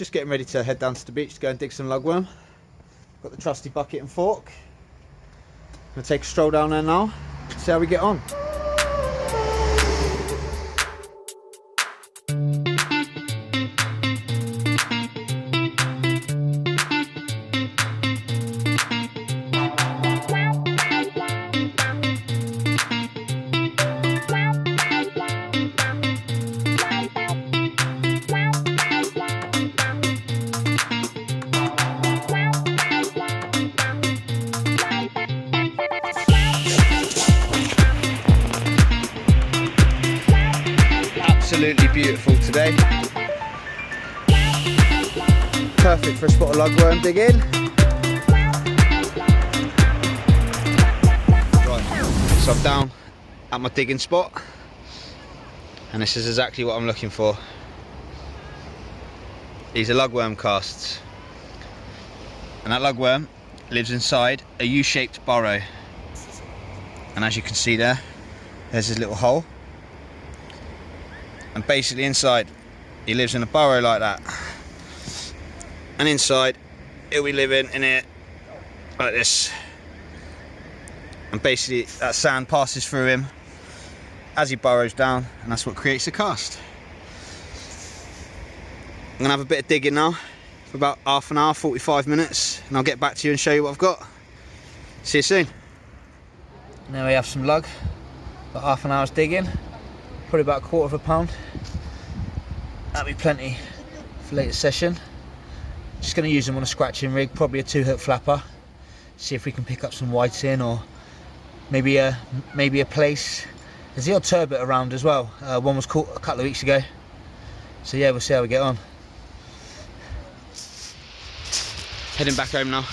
just getting ready to head down to the beach to go and dig some lugworm. Got the trusty bucket and fork. Gonna take a stroll down there now, see how we get on. Absolutely beautiful today. Perfect for a spot of lugworm digging. Right, so I'm down at my digging spot, and this is exactly what I'm looking for. These are lugworm casts, and that lugworm lives inside a U-shaped burrow. And as you can see there, there's his little hole. And basically inside, he lives in a burrow like that. And inside, he'll be living in it like this. And basically, that sand passes through him as he burrows down, and that's what creates the cast. I'm gonna have a bit of digging now for about half an hour, 45 minutes, and I'll get back to you and show you what I've got. See you soon. Now we have some lug, about half an hour's digging. Probably about £1/4 pound. That'll be plenty for later session. Just going to use them on a scratching rig, probably a 2-hook flapper. See if we can pick up some whiting or maybe a plaice. There's the odd turbot around as well. One was caught a couple of weeks ago. So yeah, we'll see how we get on. Heading back home now.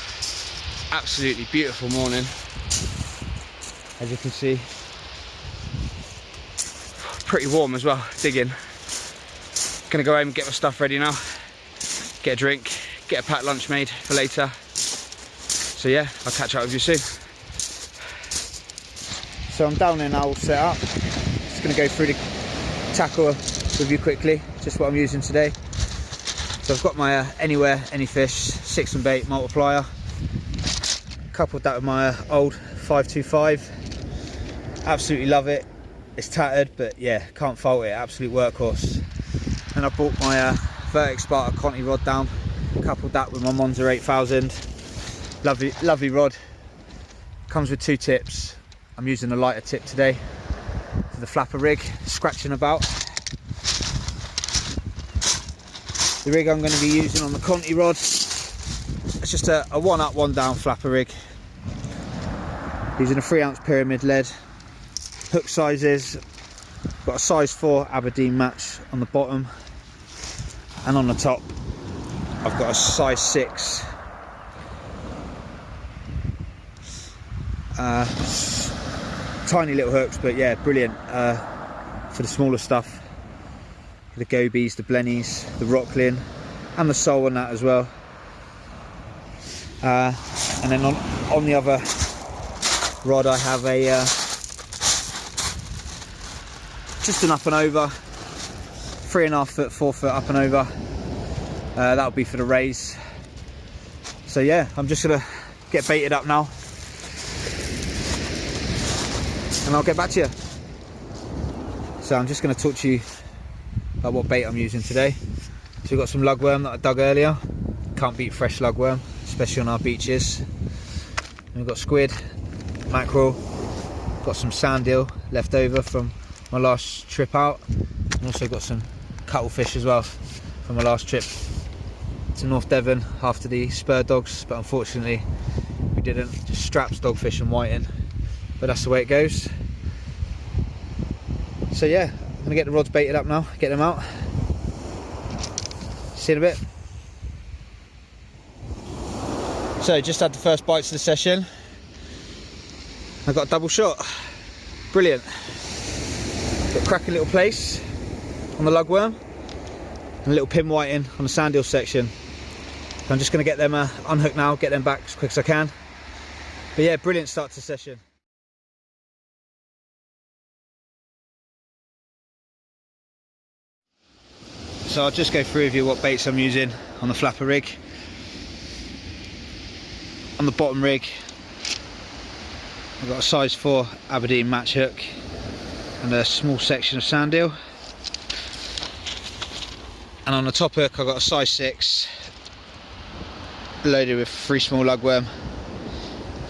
Absolutely beautiful morning. As you can see. Pretty warm as well, digging. Gonna go home and get my stuff ready now. Get a drink, get a packed lunch made for later. So yeah, I'll catch up with you soon. So I'm down here now, all set up. Just gonna go through the tackle with you quickly, just what I'm using today. So I've got my Anywhere, Any Fish 6 and bait multiplier. Coupled that with my old 525. Absolutely love it. It's tattered, but yeah, can't fault it, absolute workhorse. And I brought my Vertex Sparta Conti rod down, coupled that with my Monza 8000. Lovely rod. Comes with 2 tips. I'm using a lighter tip today for the flapper rig, scratching about. The rig I'm going to be using on the Conti rod, it's just a 1 up, 1 down flapper rig. Using a 3-ounce pyramid lead. Hook sizes, got a size 4 Aberdeen match on the bottom, and on the top I've got a size 6 tiny little hooks, but yeah, brilliant for the smaller stuff, the gobies, the blennies, the rocklin, and the sole on that as well. And then on the other rod I have a just an up and over, 3.5 foot, 4 foot up and over. That'll be for the raise. So yeah, I'm just gonna get baited up now, and I'll get back to you. So I'm just gonna talk to you about what bait I'm using today. So we've got some lugworm that I dug earlier. Can't beat fresh lugworm, especially on our beaches. And we've got squid, mackerel, got some sand eel left over from my last trip out, and also got some cuttlefish as well from my last trip to North Devon after the spur dogs, but unfortunately we didn't, just straps, dogfish and whiting, but that's the way it goes. So yeah, I'm gonna get the rods baited up now, get them out. See you in a bit. So just had the first bites of the session. I got a double shot, brilliant. Got a cracking little plaice on the lugworm and a little pin whiting on the sand eel section. So I'm just going to get them unhooked now, get them back as quick as I can. But yeah, brilliant start to the session. So so I'll just go through with you what baits I'm using on the flapper rig. On the bottom rig, I've got a size 4 Aberdeen match hook and a small section of sand eel. And on the top hook I've got a size 6 loaded with 3 small lugworm.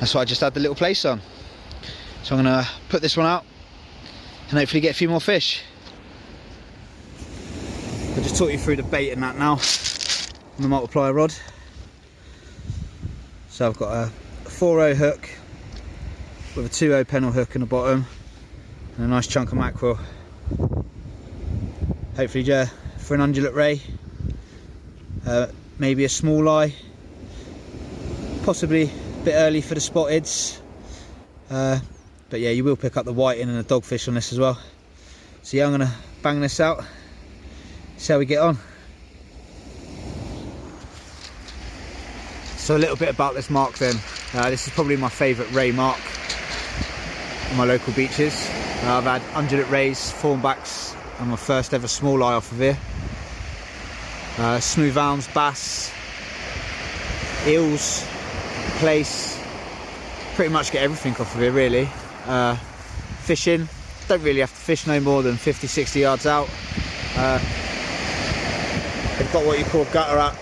That's why I just had the little plaice on. So I'm going to put this one out and hopefully get a few more fish. I'll just talk you through the bait and that now on the multiplier rod. So I've got a 4-0 hook with a 2-0 pennel hook in the bottom and a nice chunk of mackerel. Hopefully for an undulate ray, maybe a small eye, possibly a bit early for the spotteds, but yeah, you will pick up the whiting and the dogfish on this as well. So yeah, I'm going to bang this out, see how we get on. So a little bit about this mark then. This is probably my favourite ray mark on my local beaches. I've had undulate rays, thornbacks and my first ever small eye off of here. Smooth hounds, bass, eels, plaice, pretty much get everything off of here really. Fishing, don't really have to fish no more than 50-60 yards out. They've got what you call gutter at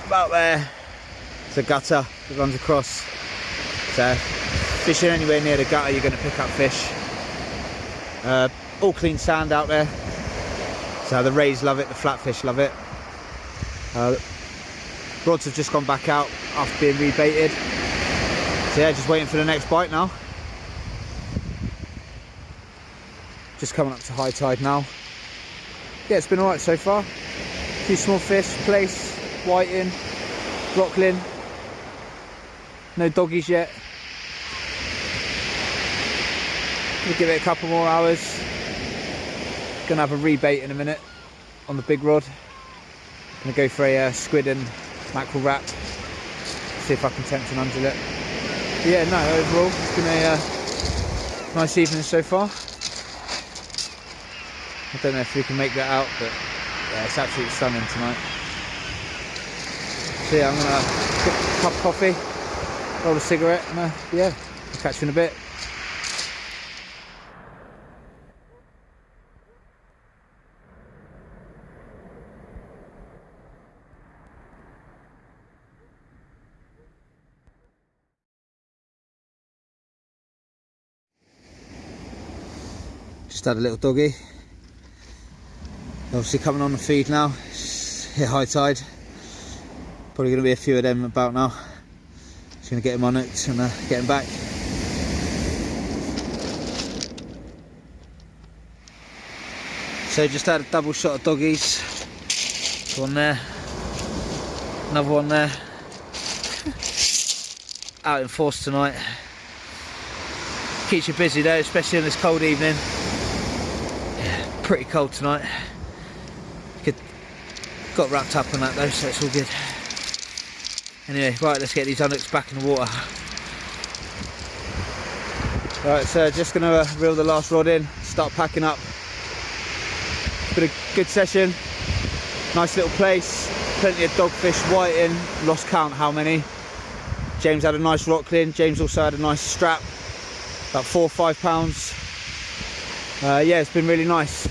about there. It's a gutter that runs across, so fishing anywhere near the gutter you're going to pick up fish. All clean sand out there, so the rays love it, the flatfish love it. Rods have just gone back out after being rebaited, so yeah, just waiting for the next bite now. Just coming up to high tide now. Yeah, it's been alright so far. A few small fish, plaice, whiting, rockling, no doggies yet. We'll give it a couple more hours. Gonna have a rebait in a minute on the big rod. Gonna go for a squid and mackerel wrap. See if I can tempt an undulate. But yeah, no, overall it's been a nice evening so far. I don't know if we can make that out, but yeah, it's absolutely stunning tonight. So yeah, I'm gonna get a cup of coffee, roll a cigarette, and yeah, I'll catch you in a bit. Just had a little doggy. Obviously coming on the feed now. It's hit high tide. Probably going to be a few of them about now. Just going to get him on it and get him back. So just had a double shot of doggies. One there, another one there. Out in force tonight. Keeps you busy though, especially on this cold evening. Yeah, pretty cold tonight. Got wrapped up on that though, so it's all good. Anyway, right, let's get these unnooks back in the water. Right, so just gonna reel the last rod in, start packing up. Been a good session, nice little plaice, plenty of dogfish, whiting, lost count how many. James had a nice rockling, James also had a nice strap, about 4 or 5 pounds. Yeah, it's been really nice.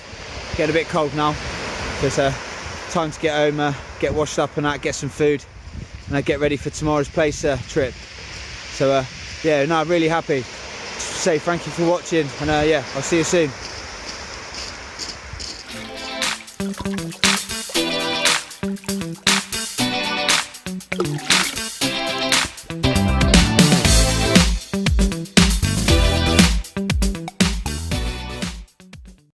Getting a bit cold now. Just time to get home, get washed up and that, get some food, and get ready for tomorrow's plaice trip. So yeah, no, I'm really happy. Just say thank you for watching, and yeah, I'll see you soon.